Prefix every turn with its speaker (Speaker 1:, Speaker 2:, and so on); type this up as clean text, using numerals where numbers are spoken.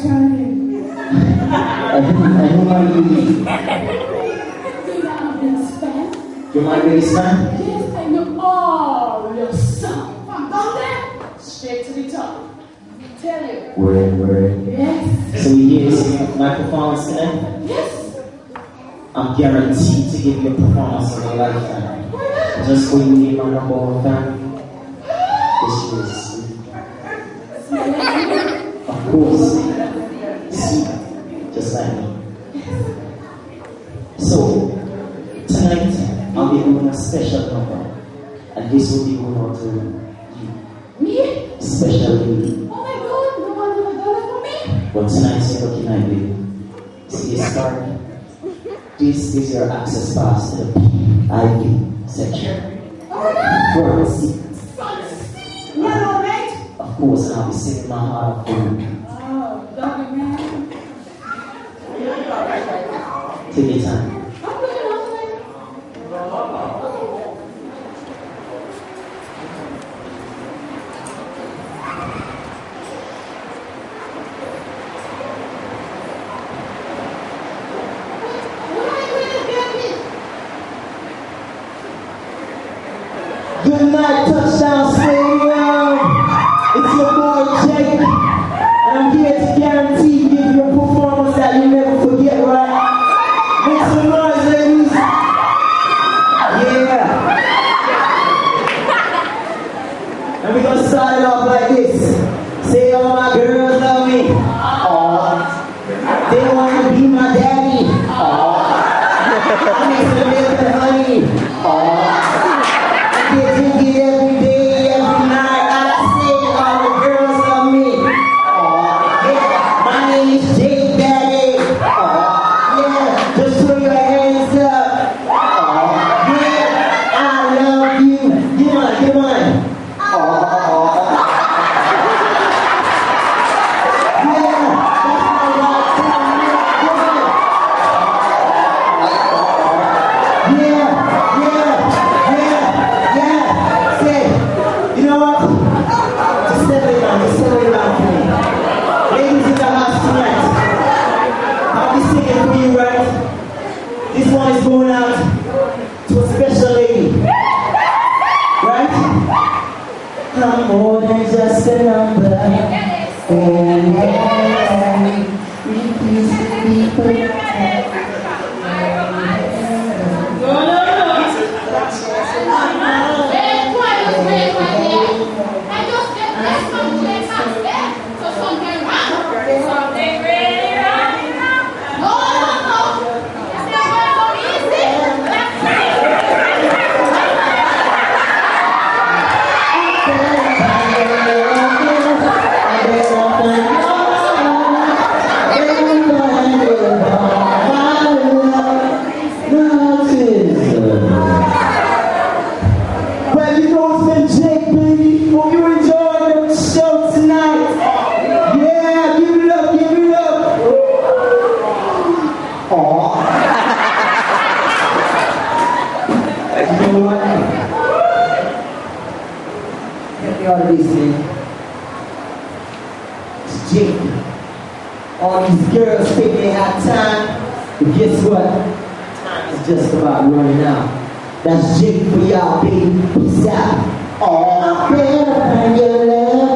Speaker 1: shining.
Speaker 2: And who are you? You're my biggest fan?
Speaker 1: Yes, and you're all yourself. From down there, straight to the top. Tell you.
Speaker 2: Word.
Speaker 1: Yes.
Speaker 2: So you here to see my performance tonight?
Speaker 1: Yes.
Speaker 2: I'm guaranteed to give you a performance of a lifetime. Just for you being my number one fan. This is sweet. Of course. Sweet. Just like me. So, tonight, I'll be doing a special number. And this will be going on to you.
Speaker 1: Me?
Speaker 2: Especially.
Speaker 1: Oh my God, no one ever done it for me.
Speaker 2: But tonight's your lucky night, baby. See this card? This is your access pass to the PIV section.
Speaker 1: Oh my God!
Speaker 2: First,
Speaker 1: You know, mate?
Speaker 2: of course, and I'll be singing my heart out for you.
Speaker 1: Oh, doggy man.
Speaker 2: Take your time.
Speaker 1: I'm looking out for you.
Speaker 2: Good night, Touchdown Stadium. It's your boy Jake, and I'm here to guarantee give you a performance that you never forget, right? Make some noise, ladies. Yeah. And we're gonna start it off like this. Say, all my girls love me. Aww. They wanna be my daddy. Aww. I make some milk and honey. Aww. Every day, every night, I say all the girls love me. Aww, yeah, my name is Jake Daddy. Aww, yeah, just throw your hands up. Aww, yeah, I love you. Come on. Aww. Yeah, that's my right time. Yeah. Say, you know what? Just settle it down for me. Ladies in the house tonight, I'll be singing for you, right? This one is going out to a special lady. Right? I'm more than just a number. Oh, yeah. Refuse to be perfect. All these girls think they have time, but guess what? Time is just about running out. That's Jake for y'all, baby. Peace out. Oh, I'm better than your love.